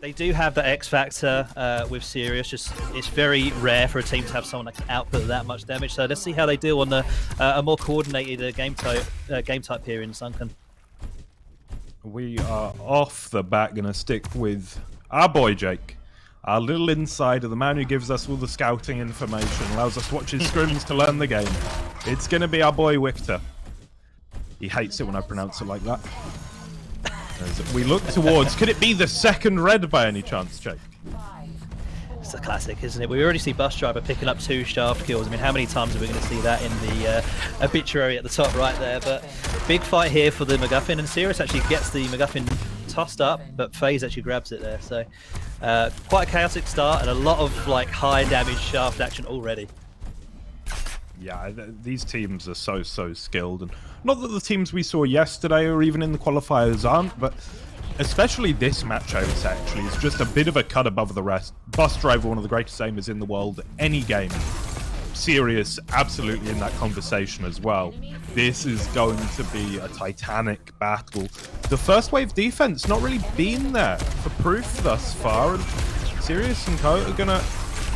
They do have the X factor with Sirius. Just it's very rare for a team to have someone that can output that much damage. So let's see how they do on the a more coordinated game type here in Sunken. We are off the bat going to stick with our boy Jake, our little insider, the man who gives us all the scouting information, allows us to watch his scrims to learn the game. It's going to be our boy Victor. He hates it when I pronounce it like that. As we look towards, could it be the second red by any chance, Jake? It's a classic, isn't it? We already see Bus Driver picking up 2 shaft kills. I mean, how many times are we going to see that in the obituary at the top right there? But big fight here for the MacGuffin, and Sirius actually gets the MacGuffin tossed up, but FaZe actually grabs it there. So quite a chaotic start and a lot of like high damage shaft action already. Yeah, these teams are so skilled, and not that the teams we saw yesterday or even in the qualifiers aren't, but especially this match, I would say, actually, is just a bit of a cut above the rest. Bus Driver, one of the greatest aimers in the world, any game. Sirius, absolutely in that conversation as well. This is going to be a titanic battle. The first wave defense not really been there for proof thus far, and Sirius and Co are gonna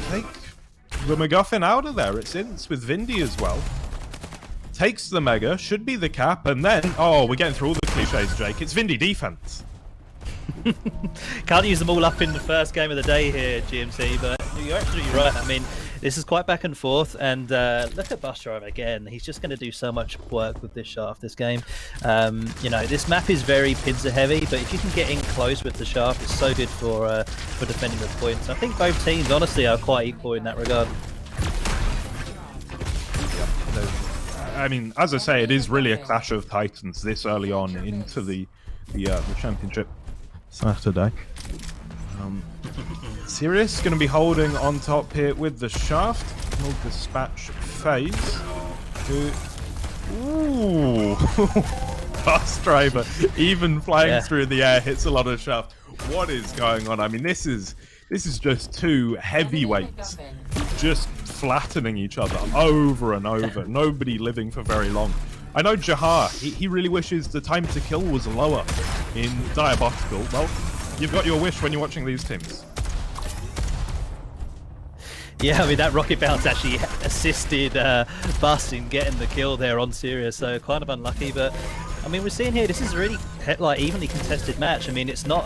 take the MacGuffin out of there. It's Ince with Vindy as well. Takes the Mega, should be the cap, and then, oh, we're getting through all the cliches, Jake. It's Vindy defense. Can't use them all up in the first game of the day here, GMC, but you're absolutely right. I mean, this is quite back and forth, and look at Bus Driver again. He's just going to do so much work with this shaft this game. You know, this map is very pincer heavy, but if you can get in close with the shaft, it's so good for defending the points. I think both teams, honestly, are quite equal in that regard. I mean, as I say, it is really a clash of titans this early on into the championship Saturday. Sirius going to be holding on top here with the shaft. We'll dispatch FaZe. Ooh, Bus Driver, even flying through the air, hits a lot of shaft. What is going on? I mean, this is just 2 heavyweights just flattening each other over and over. Nobody living for very long. I know Jahar, he really wishes the time to kill was lower in Diabotical. Well, you've got your wish when you're watching these teams. Yeah, I mean, that rocket bounce actually assisted Bus in getting the kill there on Sirius, so kind of unlucky. But I mean, we're seeing here, this is a really like evenly contested match. I mean, it's not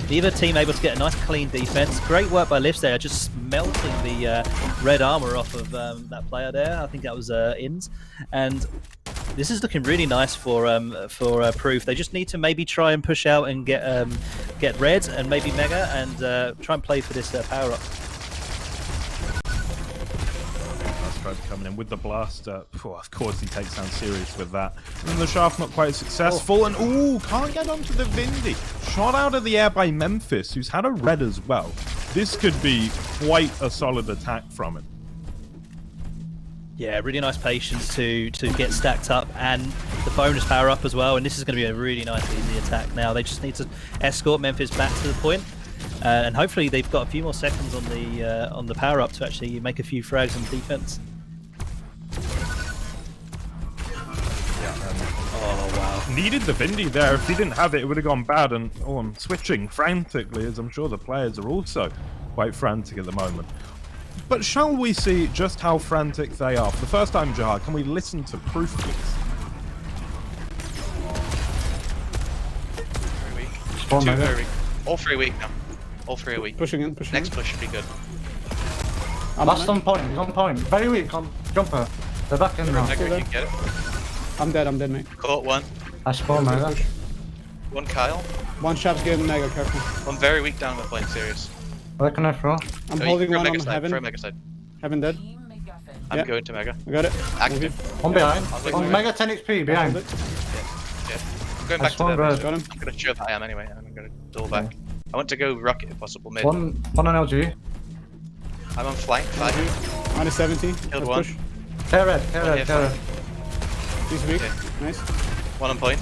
either team able to get a nice clean defense. Great work by Lifts there, just melting the red armor off of that player there. I think that was Inns, and this is looking really nice for Proof. They just need to maybe try and push out and get red and maybe Mega and try and play for this power up. Coming in with the blaster. Of course he takes down Sirius with that. And the shaft not quite successful. And ooh, can't get onto the Vindy. Shot out of the air by Memphis, who's had a red as well. This could be quite a solid attack from him. Yeah, really nice patience to get stacked up, and the bonus power up as well. And this is going to be a really nice easy attack now. They just need to escort Memphis back to the point. And hopefully they've got a few more seconds on the power up to actually make a few frags on defense. Oh wow! Needed the Vindy there. If he didn't have it, it would have gone bad. And oh, I'm switching frantically, as I'm sure the players are also quite frantic at the moment. But shall we see just how frantic they are? For the first time, Jahar, can we listen to Proof, please? Very weak. All 3 weak now. All 3 a week. Pushing in. Next push should be good. Last on point, he's on point. Very weak on jumper. They're back in now. Mega can get it. I'm dead, mate. Caught one. I spawn Mega. One Kyle. One shot's getting Mega, careful. One very weak down with playing Sirius. Where can I throw? I'm holding one on side, Heaven. throw Mega side. Heaven dead. I'm going to Mega. I got it. Active. One behind. Mega. On Mega 10 HP behind. Yeah. I'm going back to them. Got him. I'm going to shove I am anyway, and I'm going to double back. I want to go rocket if possible mid. One on LG. I'm on flank. Minus 70. Killed Let's one. push. Care red. He's weak. Okay. Nice. One on point.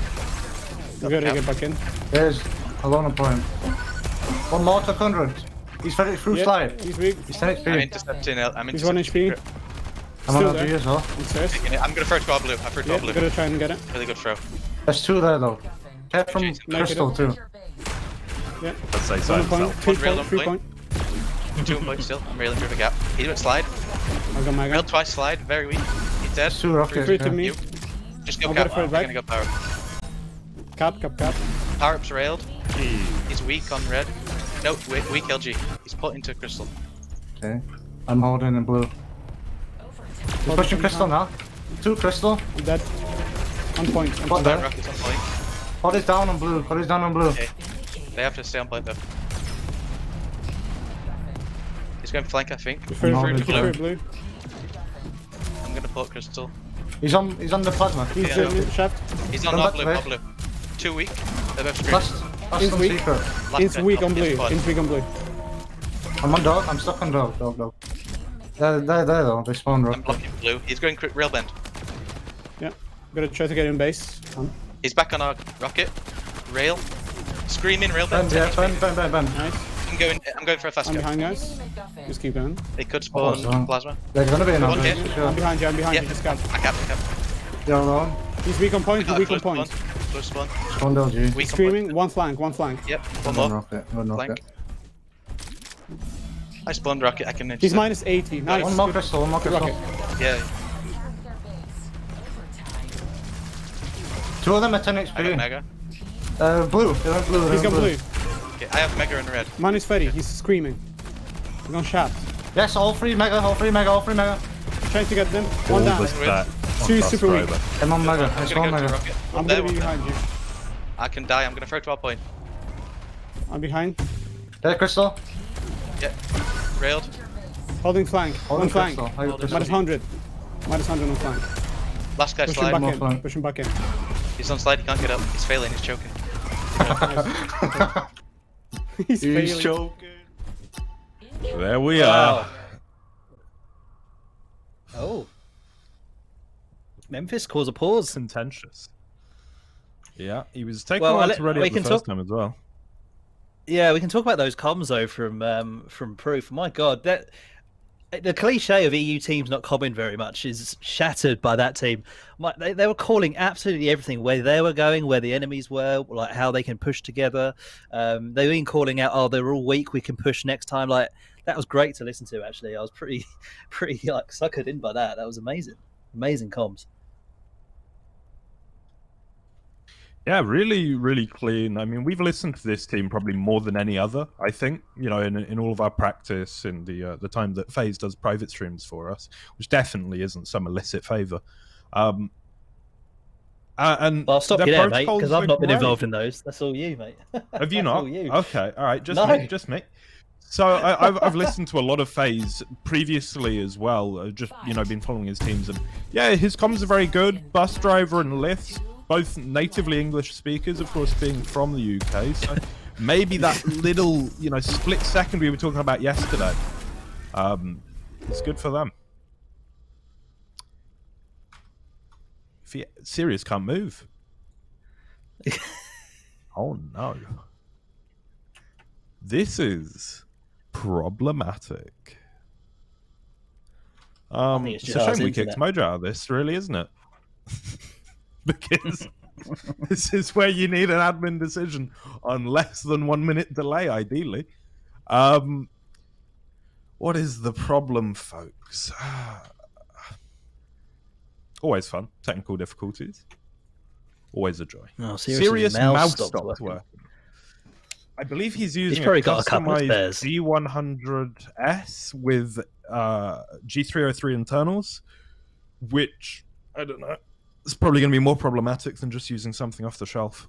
We gotta get back in. There's alone on point. One more to 100. He's ready through slide. He's weak. He's 10 I'm HP. intercepting. He's 1 HP. I'm on Still LG there. as well. Upstairs. I'm gonna throw 12 blue. I threw 12 Yeah, blue. gotta try and get it. Really good throw. There's 2 there though. Care from Jason, Crystal too. Yeah. Let's say so One himself. point. One rail on 3 point. point. 2 points still. I'm railing through the gap. He went slide. I got my Rail gun. twice slide. Very weak. He's dead. Two rockets. Three to yeah. me. You. Just go I'll cap. go for it I'm back. gonna go power. Cap. Power up's railed. He's weak on red. No, weak LG. He's put into crystal. Okay. I'm holding in blue. He's pushing crystal now. 2 crystal. I'm dead. On point. What Down the? rockets on point. Hold it down on blue. Hold it down on blue. Okay. They have to stay on point though. He's going flank, I think. Through holding blue. blue. I'm gonna pull crystal. He's on the plasma. He's Yeah. in shaft. He's on Come not back blue, to not blue. 2 weak. They're both screwed. Last He's on weak. secret. Last He's guy weak top, on blue. yes, bud. He's weak on blue. I'm on dog. I'm stuck on dog. Dog. They're though. They spawned I'm rocket. blocking blue. He's going rail bend. Yeah. Gotta try to get in base. He's back on our rocket. Rail. Screaming rail bend. Bend, yeah, bend. Nice. I'm going for a fast I'm go. behind, guys. Just keep going. They could spawn Oh, plasma. They're gonna be in One on hit. for I'm sure. behind you. Yeah. Just cap. I cap. You're alone. He's weak on point. He's weak on Close point. spawn. Close spawn. Spawned LG. Weak on point. Screaming. One flank. Yep. One One more. rocket. One Flank. rocket. I spawned rocket. I can. He's minus 80. Nice. One more Good. crystal. One more Good crystal. rocket. Yeah. 2 of them are 10 I got HP. mega. Blue. They went blue. He's got blue. Okay, I have mega and red. Minus 30. He's screaming. He's on shaft. Yes, all 3 mega. Trying to get them. One All down. the stat on Two super weak. Crossroader. I'm on mega. I'm It's gonna one go to mega. rocket. I'm There, gonna be one. behind you. I can die. I'm gonna throw to our point. I'm behind. There, crystal. Yep. Railed. Holding flank. Holding One flank. crystal. I got crystal. Minus 100. Minus 100 on flank. Last guy Pushing slide. back More in. flank. Pushing back in. He's on slide. He can't get up. He's failing. He's choking. He's failing. choking. There we are. Oh. Memphis cause a pause. Contentious. Yeah, he was taking Well, a while to ready we up the can first talk- time as well. Yeah, we can talk about those comms though from Proof. My God, that the cliche of EU teams not comming very much is shattered by that team. They were calling absolutely everything, where they were going, where the enemies were, like how they can push together. They were even calling out, "Oh, they're all weak. We can push next time." Like that was great to listen to. Actually, I was pretty like suckered in by that. That was amazing comms. Yeah, really, really clean. I mean, we've listened to this team probably more than any other, I think, you know, in all of our practice, in the time that FaZe does private streams for us, which definitely isn't some illicit favour. And Well, I'll stop their you there, mate, protocols because I've are not been great. involved in those. That's all you, mate. Have you That's not? all you. Okay, all right, just No. me. So I've listened to a lot of FaZe previously as well, just, you know, been following his teams, and yeah, his comms are very good. Bus driver and lifts, both natively English speakers, of course, being from the UK. So maybe that little, you know, split second we were talking about yesterday, it's good for them. Sirius can't move. Oh no. This is problematic. think it's It's just a ours shame we kicked internet. Mojo out of this, really, isn't it? Because this is where you need an admin decision on less than 1 minute delay, ideally. What is the problem, folks? Always fun. Technical difficulties. Always a joy. Oh, seriously, Serious mouse mouse stopped stopped working. working. I believe he's using probably a got a couple of customized spares. G100S with G303 internals, which, I don't know, it's probably going to be more problematic than just using something off the shelf.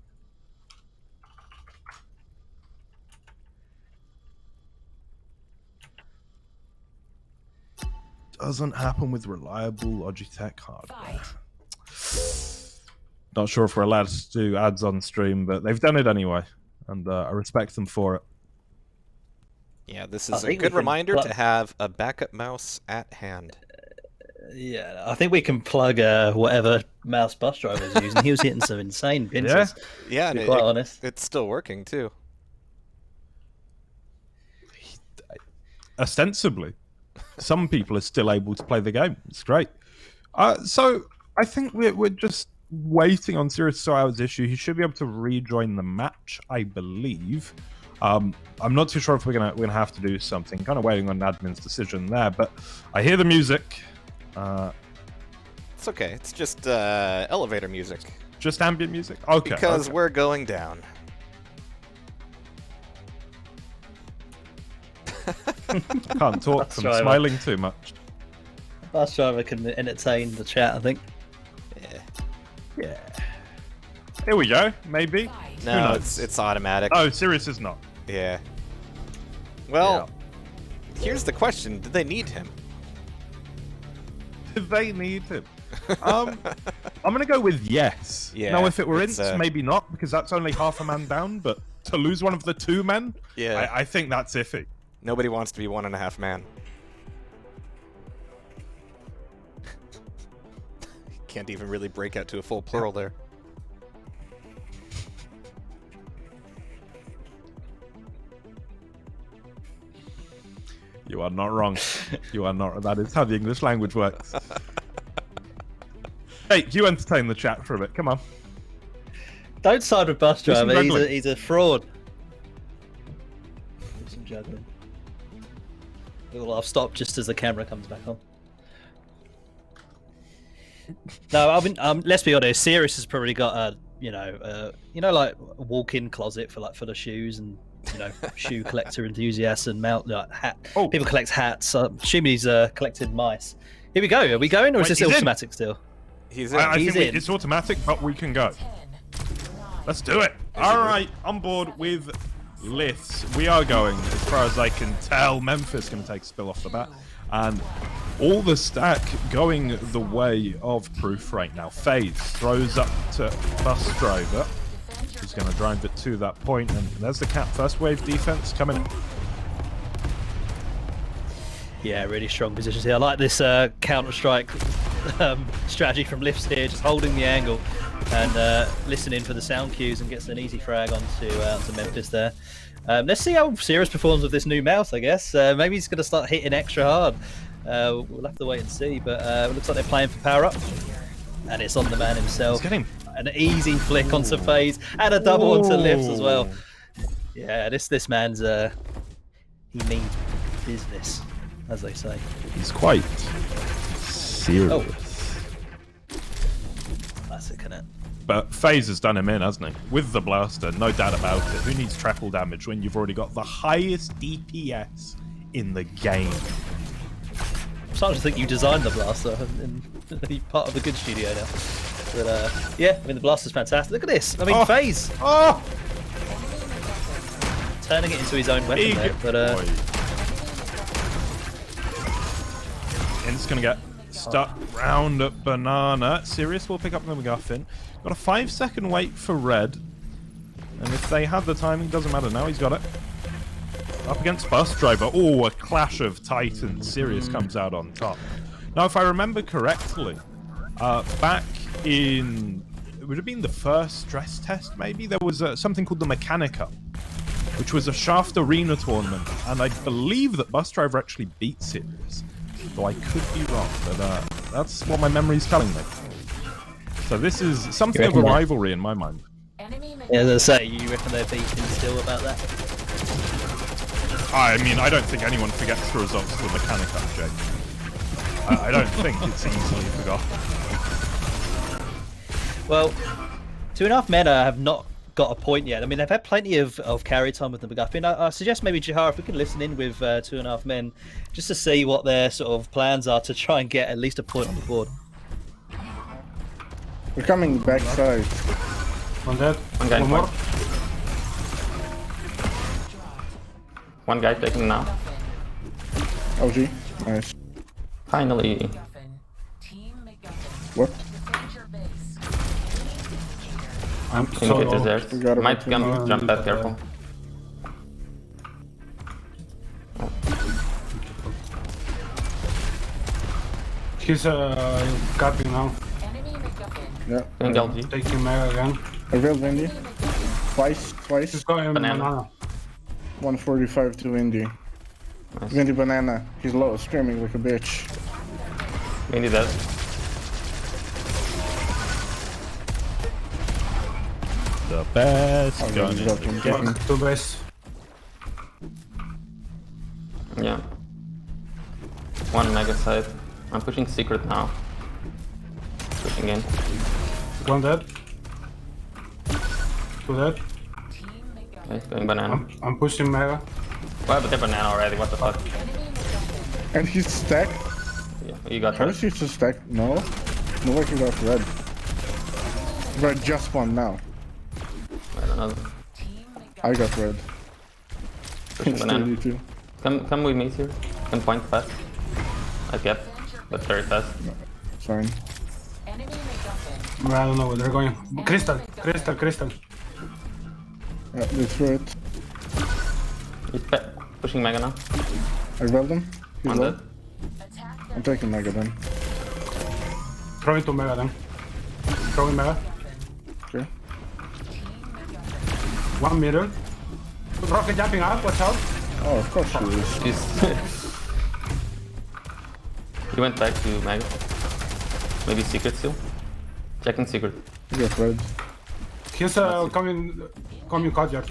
Doesn't happen with reliable Logitech hardware. Not sure if we're allowed to do ads on stream, but they've done it anyway, and I respect them for it. Yeah, this I is a think we good can reminder plug- to have a backup mouse at hand. Yeah, I think we can plug whatever mouse bus driver was using. He was hitting some insane pinches. Yeah, To and be quite honest. it's still working too. Ostensibly, some people are still able to play the game. It's great. So I think we're just waiting on Sirius Sour's issue. He should be able to rejoin the match, I believe. I'm not too sure if we're gonna have to do something. Kind of waiting on admin's decision there, but I hear the music. It's okay. It's just elevator music. Just ambient music? Okay. Because okay. we're going down. Can't talk from right, smiling too much. Bus driver can entertain the chat, I think. Yeah. Yeah. Here we go. Maybe. Who No, knows? it's automatic. Oh, Sirius is not. Yeah. Well, here's the question: did they need him? Did they need him? I'm gonna go with yes. Yeah, Now, if it were it's, Ints, maybe not, because that's only half a man down. But to lose one of the 2 men, Yeah. I think that's iffy. Nobody wants to be 1.5 man. Can't even really break out to a full plural there. You are not wrong. You are not. That is how the English language works. Hey, you entertain the chat for a bit. Come on. Don't side with bus Do some driver. juggling. He's a fraud. Do some juggling. Well, I'll stop just as the camera comes back on. No, I mean, let's be honest. Sirius has probably got a, like a walk-in closet for the shoes and shoe collector enthusiasts and hat. Oh. People collect hats. I'm assuming he's collected mice. Here we go. Are we going, or is Wait, this he's in. automatic still? He's in. I He's think in. it's automatic, but we can go. Let's do it. All right, on board with Liths. We are going, as far as I can tell. Memphis going to take a spill off the bat. And all the stack going the way of Proof right now. FaZe throws up to Bus Driver. He's going to drive it to that point. And there's the Cat first wave defense coming in. Yeah, really strong positions here. I like this Counter-Strike strategy from Lifts here, just holding the angle and listening for the sound cues and gets an easy frag onto Memphis there. Let's see how Sirius performs with this new mouse, I guess. Maybe he's going to start hitting extra hard. We'll have to wait and see, but it looks like they're playing for power up. And it's on the man himself. Let's get him. An easy flick onto FaZe and a double onto Lifts as well. Yeah, this man's he means business, as they say. He's quite serious. Oh. Classic, innit? But FaZe has done him in, hasn't he? With the blaster, no doubt about it. Who needs triple damage when you've already got the highest DPS in the game? I'm starting to think you designed the blaster and you're part of a good studio now. But yeah, I mean the blaster's fantastic. Look at this. I mean FaZe Oh! turning it into his own weapon Big there. But boy. Int's gonna get stuck round at Banana. Sirius will pick up the McGuffin. Got a 5-second wait for Red. And if they have the timing, doesn't matter now, he's got it. Up against Bus Driver. Oh, a clash of titans. Sirius comes out on top. Now, if I remember correctly, back in... It would have been the first stress test, maybe? There was something called the Mechanica, which was a Shaft Arena tournament. And I believe that Bus Driver actually beat Sirius. Though I could be wrong, but that's what my memory's telling me. So this is something of a rivalry in my mind. yeah, as I say, you reckon they're beefing still about that? I mean, I don't think anyone forgets the results of the Mechanica, Jake. I don't think it's easily forgotten. Well, 2.5 men have not got a point yet. I mean, they've had plenty of carry time with the McGuffin. I suggest maybe Jahar, if we can listen in with 2.5 men, just to see what their sort of plans are to try and get at least a point on the board. We're coming backside. One dead. One guy. One more. One guy taking now. OG. Nice. Finally. What? I'm Think so it is low. theirs. We got him. Might come jump that, careful. He's capping now. Yeah. Going LG. Taking Mega again. I failed Indy. Twice. He's going banana. 145 to Indy. Nice. Indy banana. He's low, screaming like a bitch. Windy dead. The best Oh, gun he's in got the him. game. Get him. Two base. Yeah. One mega side. I'm pushing secret now. Pushing in. One dead. Two dead. Okay, going banana. I'm pushing mega. Well, but they're banana already, what the fuck? And he's stacked. Yeah, you got How red. is he just stacked? No. No way he got red. Red just spawned now. I don't know. I got red. Pushing It's banana. 32. Come with me here. Can point fast. I get, but very fast. It's fine. I don't know where they're going. Crystal. Crystal. Yeah, they threw it. He's pushing mega now. I grabbed him. He's One low. dead. I'm taking Mega then. Throwing to mega then. Throwing mega. Okay. 1 meter. Rocket jumping up, watch out. Oh, of course he is. Jeez. He went back to mega. Maybe secret still. Checking secret. He got red. He's coming courtyard.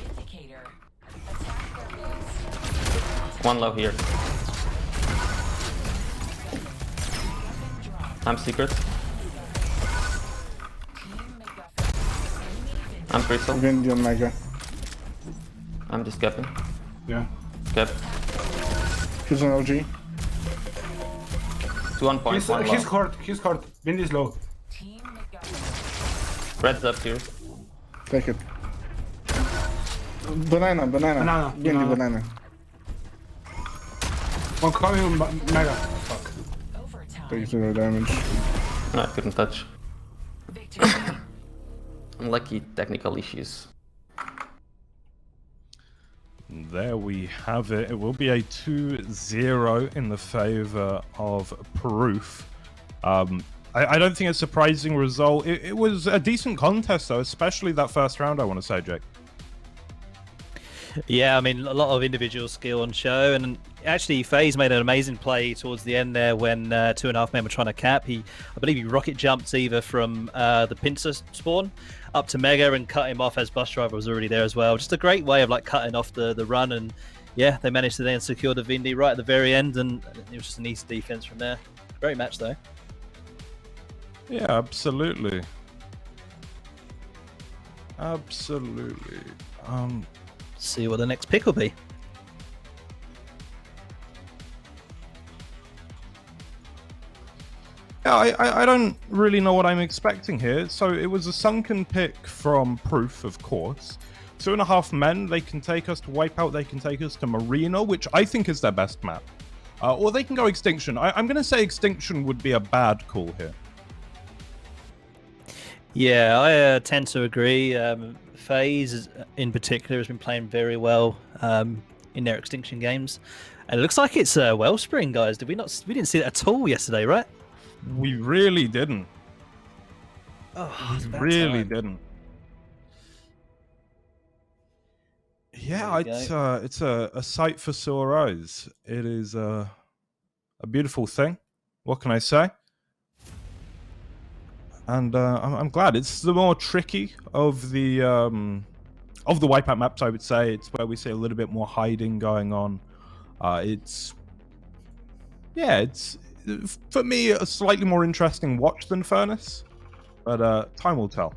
One low here. I'm secret. I'm crystal. Vindy on Mega. I'm just capping. Yeah. Cap. He's on LG. 2 on point, He's 1 low. he's hurt. Wind is low. Red's up here. Take it. Banana. Banana. Vindy banana. One coming mega. Fuck. Take 0 damage. No, I couldn't touch. Unlucky technical issues. There we have it. It will be a 2-0 in the favor of Proof. I don't think it's a surprising result. It was a decent contest, though, especially that first round, I want to say, Jake. Yeah, I mean, a lot of individual skill on show, and actually FaZe made an amazing play towards the end there when 2.5 men were trying to cap. I believe he rocket jumped either from the pincer spawn up to Mega and cut him off as Bus Driver was already there as well. Just a great way of like cutting off the run, and yeah, they managed to then secure the Vindy right at the very end, and it was just an easy defense from there. Great match though. Yeah, absolutely. Absolutely. See what the next pick will be. Yeah, I don't really know what I'm expecting here. So it was a sunken pick from Proof, of course. 2.5 men, they can take us to Wipeout, they can take us to Marina, which I think is their best map. Or they can go Extinction. I'm going to say Extinction would be a bad call here. Yeah, I tend to agree. FaZe in particular has been playing very well in their Extinction games, and it looks like it's Wellspring, guys. We didn't see that at all yesterday, right? We really didn't. Oh, it's about Really time. didn't. Yeah, There we it's a sight for sore eyes. It is a beautiful thing. What can I say? And I'm glad. It's the more tricky of the Wipeout maps, I would say. It's where we see a little bit more hiding going on. It's for me a slightly more interesting watch than Furnace, but time will tell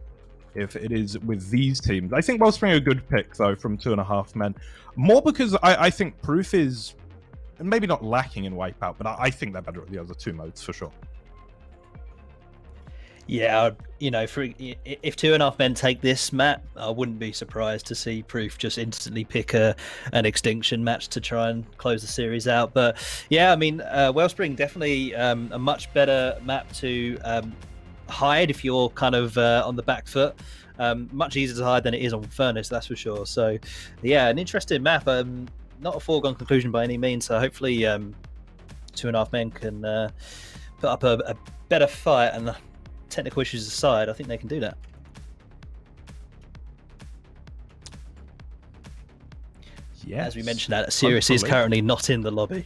if it is with these teams. I think Wellspring a good pick though from 2.5 men, more because I think Proof is maybe not lacking in Wipeout, but I think they're better at the other two modes for sure. Yeah, you know, if 2.5 men take this map, I wouldn't be surprised to see Proof just instantly pick an Extinction match to try and close the series out. But yeah, I mean, Wellspring definitely a much better map to hide if you're kind of on the back foot. Much easier to hide than it is on Furnace, that's for sure. So yeah, an interesting map. Not a foregone conclusion by any means. So hopefully 2.5 men can put up a better fight, and technical issues aside, I think they can do that. Yes, as we mentioned, that Sirius is currently not in the lobby.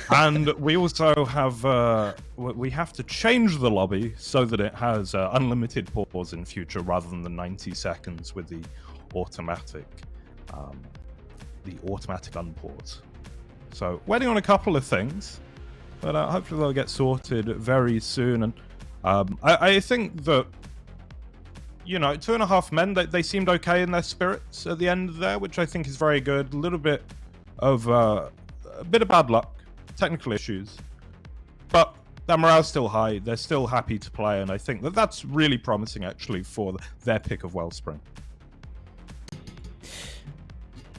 And we also have we have to change the lobby so that it has unlimited pause in future rather than the 90 seconds with the automatic unpause. So waiting on a couple of things, but hopefully they'll get sorted very soon. And I think that, you know, 2.5 men, they seemed okay in their spirits at the end there, which I think is very good. A little bit of a bit of bad luck, technical issues, but their morale's still high. They're still happy to play, and I think that that's really promising actually for their pick of Wellspring.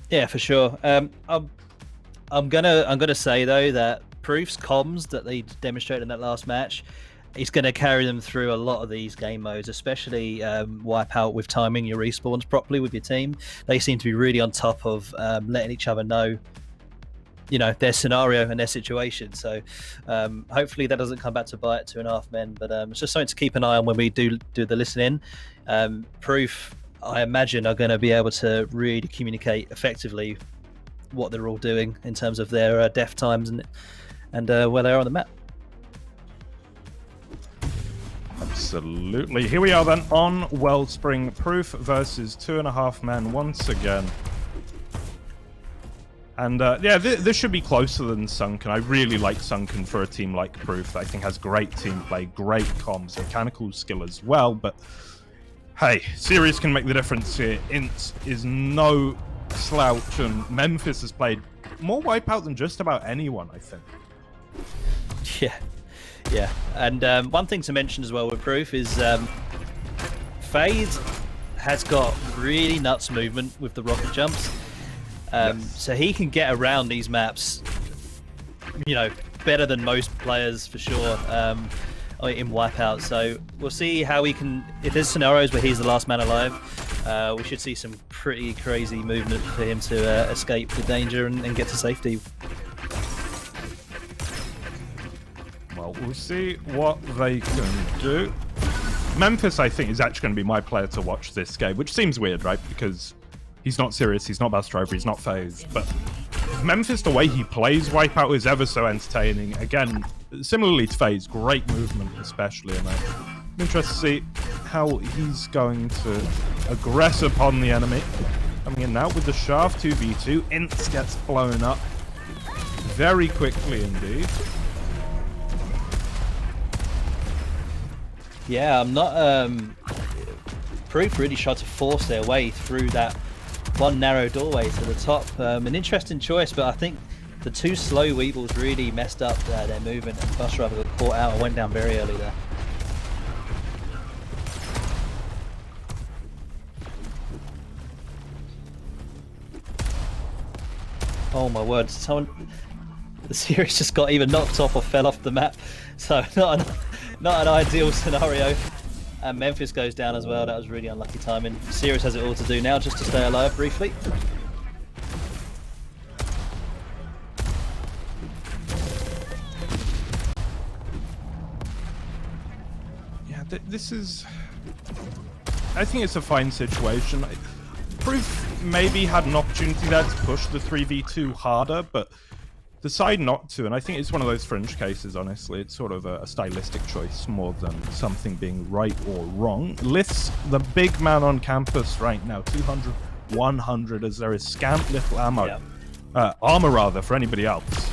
Yeah, for sure. I'm gonna say though that Proof's comms that they demonstrated in that last match is going to carry them through a lot of these game modes, especially Wipeout with timing your respawns properly with your team. They seem to be really on top of letting each other know, you know, their scenario and their situation. So hopefully that doesn't come back to bite 2.5 men, but it's just something to keep an eye on when we do the listening. Proof, I imagine, are going to be able to really communicate effectively what they're all doing in terms of their death times and where they are on the map. Absolutely. Here we are then on Wellspring. Proof versus 2.5 men once again. And yeah, this should be closer than Sunken. I really like Sunken for a team like Proof that I think has great team play, great comms, mechanical skill as well. But hey, Sirius can make the difference here. Int is no slouch, and Memphis has played more Wipeout than just about anyone, I think. Yeah, and one thing to mention as well with Proof is FaZe has got really nuts movement with the rocket jumps. So he can get around these maps, you know, better than most players for sure in Wipeout. So we'll see how he can, if there's scenarios where he's the last man alive, we should see some pretty crazy movement for him to escape the danger and get to safety. Well, we'll see what they can do. Memphis, I think, is actually going to be my player to watch this game, which seems weird, right? Because he's not Sirius, he's not Best Driver, he's not FaZe. But Memphis, the way he plays Wipeout is ever so entertaining. Again, similarly to FaZe, great movement especially. And I'm interested to see how he's going to aggress upon the enemy. Coming in now with the Shaft 2v2. Ints gets blown up very quickly indeed. Yeah, I'm not. Proof really tried to force their way through that one narrow doorway to the top. An interesting choice, but I think the two slow Weebles really messed up their movement, and Bus Driver got caught out and went down very early there. Oh my word! The series just got either knocked off or fell off the map. So not an ideal scenario. And Memphis goes down as well. That was really unlucky timing. Sirius has it all to do now just to stay alive briefly. Yeah, this is... I think it's a fine situation. Proof maybe had an opportunity there to push the 3v2 harder, but decide not to, and I think it's one of those fringe cases, honestly. It's sort of a stylistic choice more than something being right or wrong. Lith's the big man on campus right now, 200, 100, as there is scant little ammo. Yep. Armor, rather, for anybody else.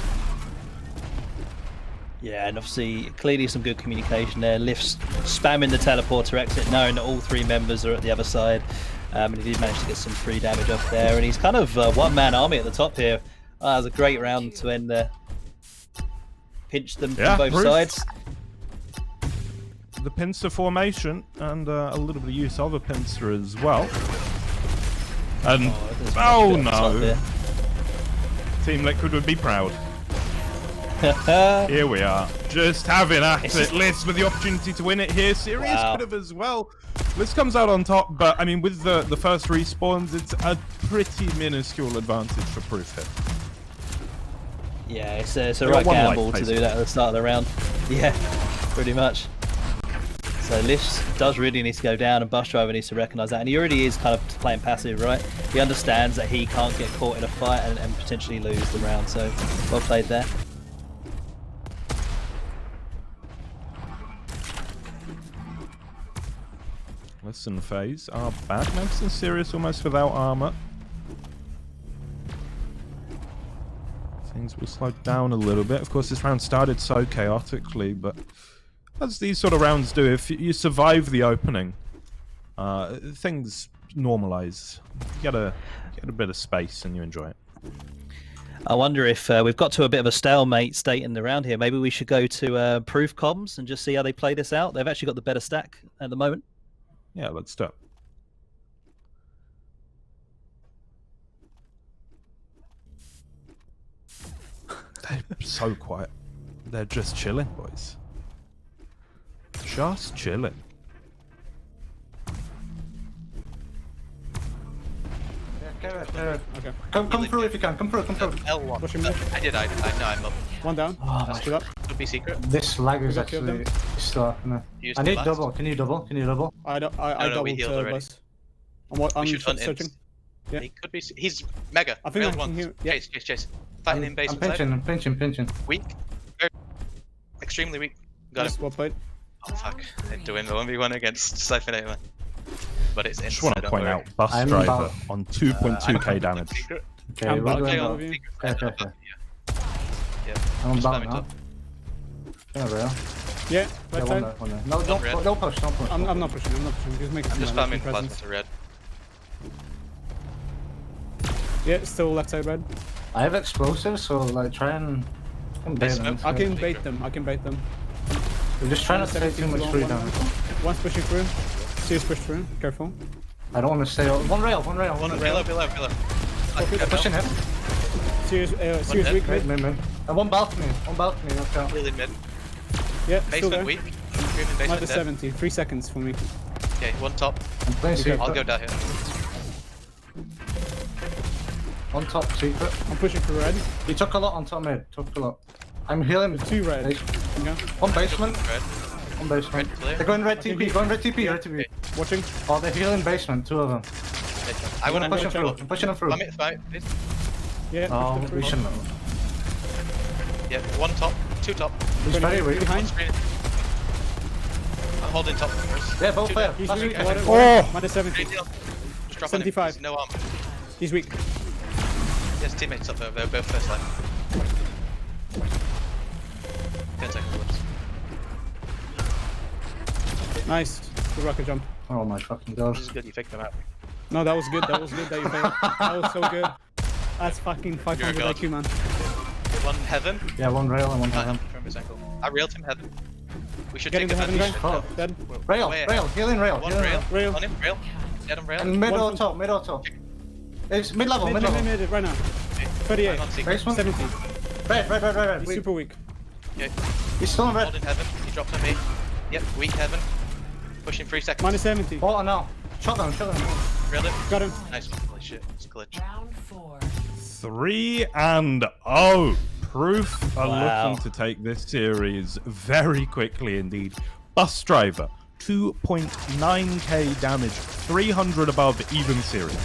Yeah, and obviously, clearly some good communication there. Lith's spamming the teleporter exit, knowing that all three members are at the other side. And he did manage to get some free damage off there, and he's kind of one-man army at the top here. That was a great round to end there. Pinched them from both sides. The pincer formation and a little bit of use of a pincer as well. And oh no, Team Liquid would be proud. Here we are, just having at it. Liz with the opportunity to win it here. Sirius could have as well. Liz comes out on top, but I mean, with the first respawns, it's a pretty minuscule advantage for Proof here. Yeah, it's a right gamble to do that at the start of the round. Yeah, pretty much. So Lish does really need to go down, and Bus Driver needs to recognise that. And he already is kind of playing passive, right? He understands that he can't get caught in a fight and potentially lose the round. So well played there. Listen, FaZe are back. Memphis and Sirius almost without armor. I things will slow down a little bit. Of course, this round started so chaotically, but as these sort of rounds do, if you survive the opening, things normalize. You get a bit of space and you enjoy it. I wonder if we've got to a bit of a stalemate state in the round here. Maybe we should go to Proof Comms and just see how they play this out. They've actually got the better stack at the moment. Yeah, let's do it. They're so quiet. They're just chilling, boys. Just chilling. Okay. Okay. Come through if you can. Come through. L1. Push him mid. I know I'm up. One down. Stood up. Could be secret. This lag is We got killed actually still happening. Use I the need last. double. Can you double? I No, we doubled healed already. bus. We I'm should hunt searching. him. Yeah. He could be. He's mega. I think Railed I one. can hear- yeah. Chase. Fighting in basement side. I'm pinching. Weak. Very extremely weak. Got Nice, him. well played. Oh fuck. Had to win the 1v1 against Siphon man. But it's Just inside. want to point out Bus I'm Driver about- on 2.2k damage. Secret. Okay, I'm we're back. going Okay, down. on Okay. secret. Okay. Yeah. I'm Just back spamming now. top. Yeah, real. Yeah, Yeah, right one side. there, one there. No, don't red. push. I'm not pushing. Just make I'm just some spamming plasma presence. to red. Yeah, still left side red. I have explosives, so like try and bait them. smoke. I can Secret. bait them. We're just trying not to take too much free damage. One's pushing through. Serious push through. Careful. I don't want to stay on. One rail. One below. Yeah, pushing him. Serious dead. weak mid. Mid. And one balcony. Watch out. Really mid. Yeah, still Basement there. weak. Screaming basement Minus dead. 70. 3 seconds for me. Okay, one top. I'm playing secret. I'll go down here. On top secret. I'm pushing for red. He took a lot on top mid. I'm healing. 2 red. Base- Okay. One basement. Red. One basement. Red clear. They're going red Okay, TP. Going red TP. Watching. Oh, they're healing basement. 2 of them. I want I'm to pushing through. I'm pushing them through. Spam it, spam it. Yeah, Oh, push them we through. shouldn't have. Yeah, one top, two top, He's very weak. Behind. one screen. I'm holding top first. Yeah, both there. He's That's weak. weak. Water. Oh! Minus 70. Great deal. Just drop 75. him. No armor. He's weak. Yes, teammates up there. They're both first line. 10 seconds left. Nice. Good rocket jump. Oh my fucking god. This is good. You picked them out. No, that was good. That was good that you failed. That was so good. That's fucking 500 god. IQ, man. One heaven. Yeah, one rail and one heaven. From his ankle. I railed him heaven. We should Getting take the heaven advantage. guy. Oh. Dead. Rail, Way rail, ahead. healing rail. One healing rail. Rail. On him. Rail. Dead on rail. And mid One auto, mid auto. It's mid level, Mid, mid level. mid, right now. 38. I'm on secret. Basement. 70. Red. He's Weak. super weak. Okay. He's still in red. Holding heaven. He dropped on me. Yep. Weak heaven. Pushing 3 seconds. Minus 70. Water now. Shot them. Railed it. Got him. Nice one. Holy shit. It's a glitch. 3-0. Proof are Wow. looking to take this series very quickly indeed. Bus Driver, 2.9k damage, 300 above even series.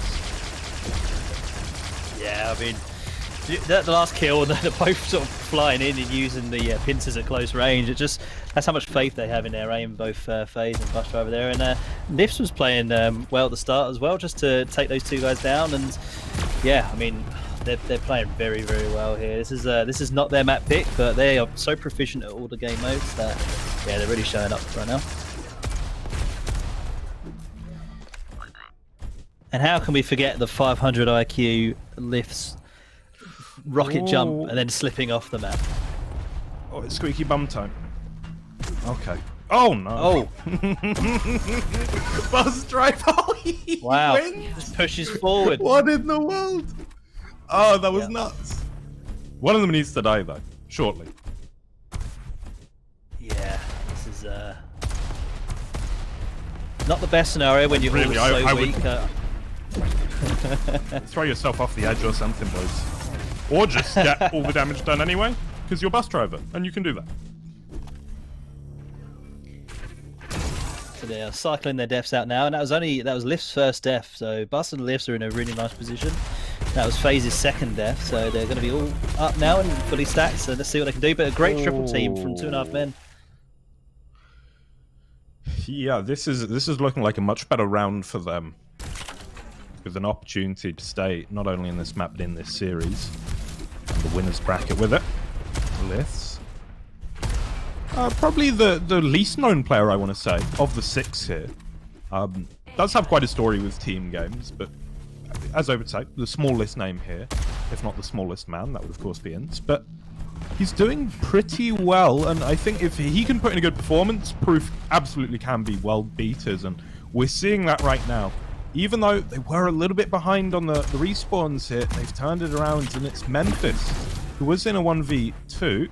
Yeah, I mean, the last kill, they're both sort of flying in and using the pincers at close range. It just that's how much faith they have in their aim, both FaZe and Bus Driver there. And Nifs was playing well at the start as well, just to take those two guys down. And yeah, I mean, they're playing very, very well here. This is not their map pick, but they are so proficient at all the game modes that yeah, they're really showing up right now. And how can we forget the 500 IQ lifts, rocket jump, and then slipping off the map? Oh, it's squeaky bum time. Okay. Oh no. Oh, Bus Driver. Oh, he wow. wins. Just pushes forward. What in the world? Oh, that was Yeah. nuts. One of them needs to die though, shortly. Yeah, this is not the best scenario when you're Really, all so I would- weak. Throw yourself off the edge or something, boys. Or just get all the damage done anyway, because you're Bus Driver, and you can do that. So they are cycling their deaths out now, and that was Lift's first death. So Bus and Lifts are in a really nice position. That was FaZe's second death, so they're going to be all up now and fully stacked. So let's see what they can do. But a great triple team from 2.5 men. Yeah, this is looking like a much better round for them, with an opportunity to stay not only in this map but in this series. the winner's bracket with it. Liths. Probably the least known player, I want to say, of the 6 here. Does have quite a story with team games, but as I would say, the smallest name here, if not the smallest man, that would of course be Ints, but he's doing pretty well, and I think if he can put in a good performance, Proof absolutely can be world beaters, and we're seeing that right now. Even though they were a little bit behind on the respawns here, they've turned it around, and it's Memphis, who was in a 1v2.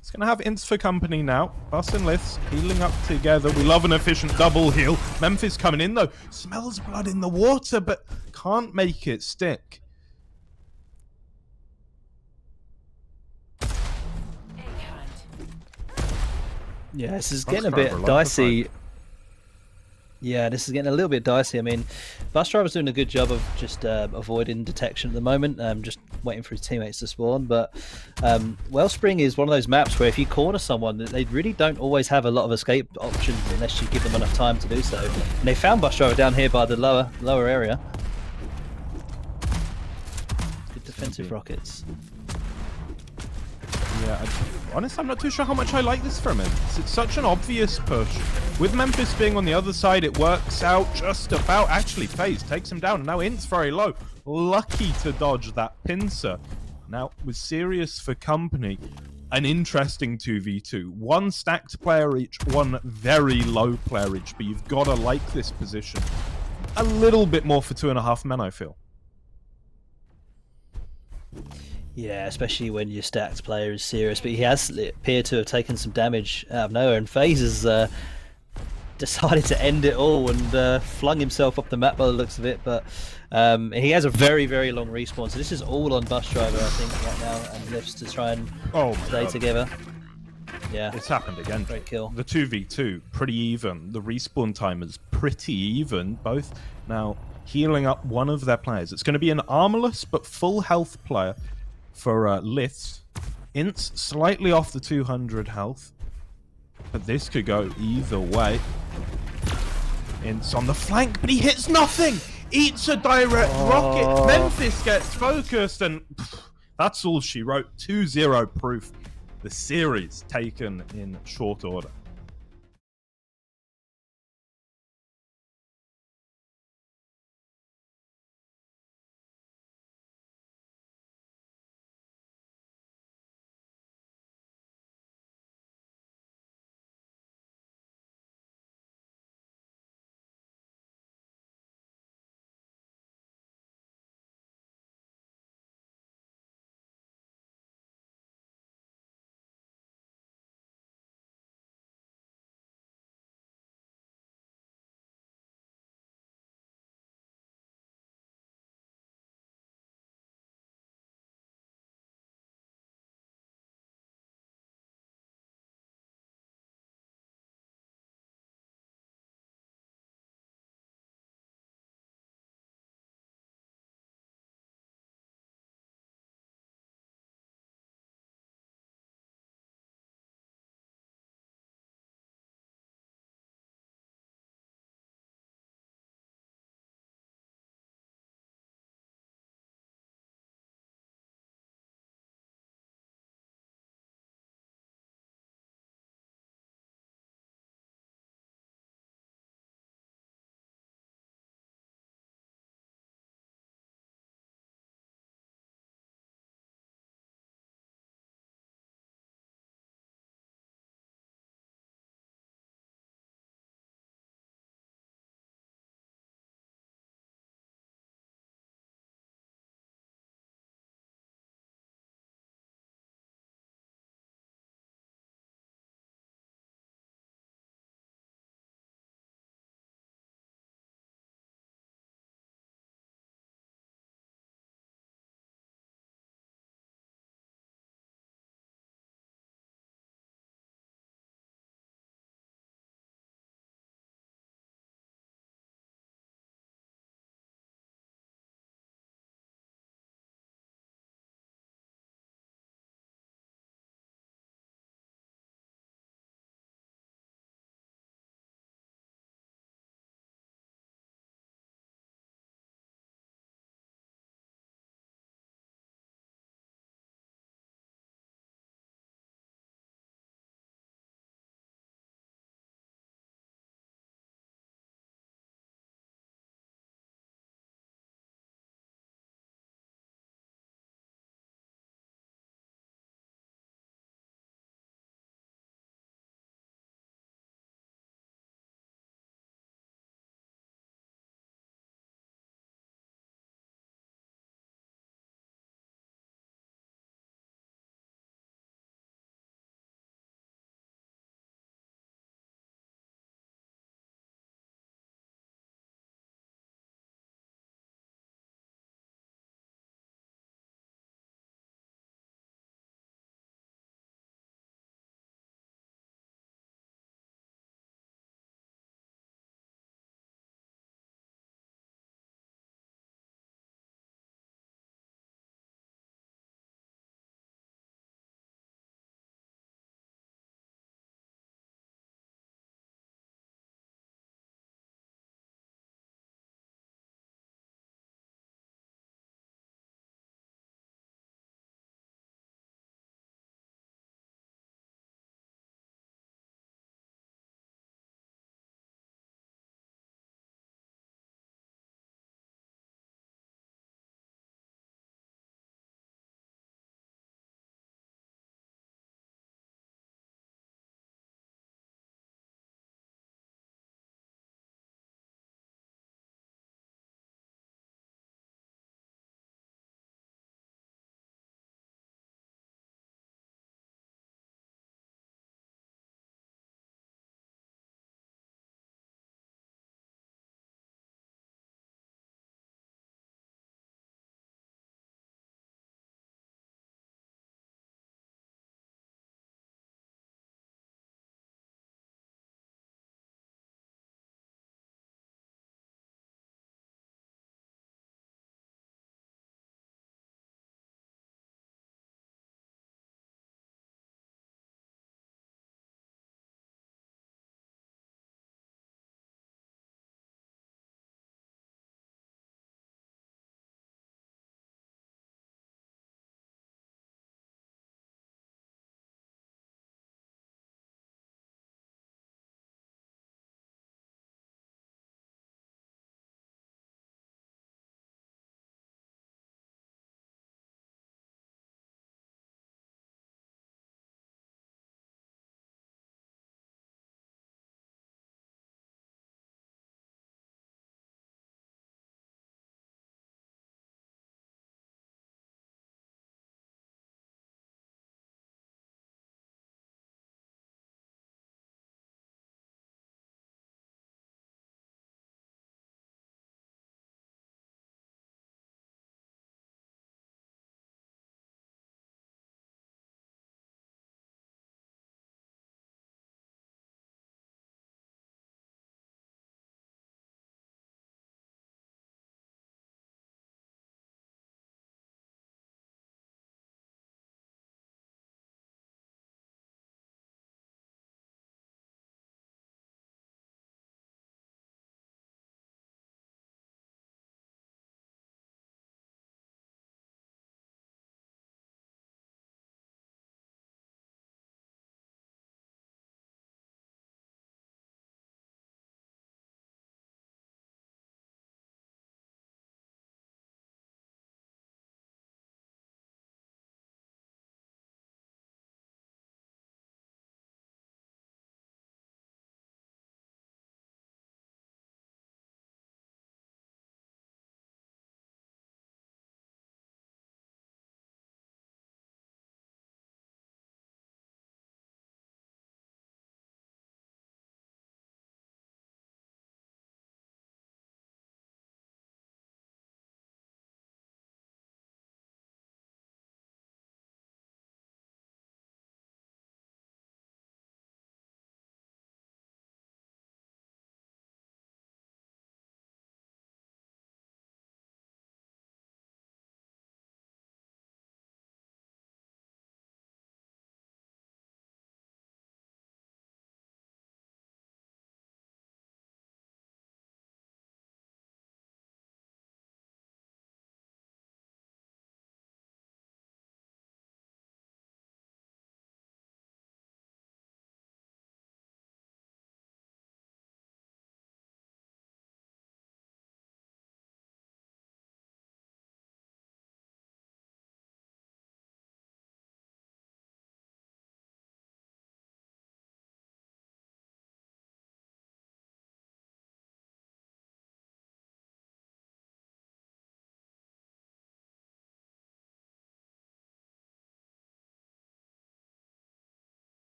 It's going to have Ints for company now. Bus and Liths healing up together. We love an efficient double heal. Memphis coming in, though. Smells blood in the water, but can't make it stick. Yeah, this is getting a bit dicey. Yeah, this is getting a little bit dicey. I mean, Bus Driver's doing a good job of just avoiding detection at the moment, just waiting for his teammates to spawn. But Wellspring is one of those maps where if you corner someone, they really don't always have a lot of escape options unless you give them enough time to do so. And they found Bus Driver down here by the lower area. Good defensive rockets. Yeah, honestly, I'm not too sure how much I like this from him. It's such an obvious push. With Memphis being on the other side, it works out just about. Actually, FaZe takes him down. Now Int's very low. Lucky to dodge that pincer. Now, with Sirius for company, an interesting 2v2. One stacked player each, one very low player each, but you've got to like this position. A little bit more for 2.5 men, I feel. Yeah, especially when your stacked player is serious, but he has appeared to have taken some damage out of nowhere, and FaZe has decided to end it all and flung himself up the map by the looks of it, but he has a very, very long respawn, so this is all on Bus Driver, I think, right now, and Lifts to try and stay together. Yeah, it's happened again. Great kill. The 2v2, pretty even. The respawn time is pretty even, both now healing up one of their players. It's going to be an armorless but full health player for Liths. Ints slightly off the 200 health, but this could go either way. Ints on the flank, but he hits nothing! Eats a direct rocket! Memphis gets focused, and that's all she wrote. 2-0 Proof. The series taken in short order.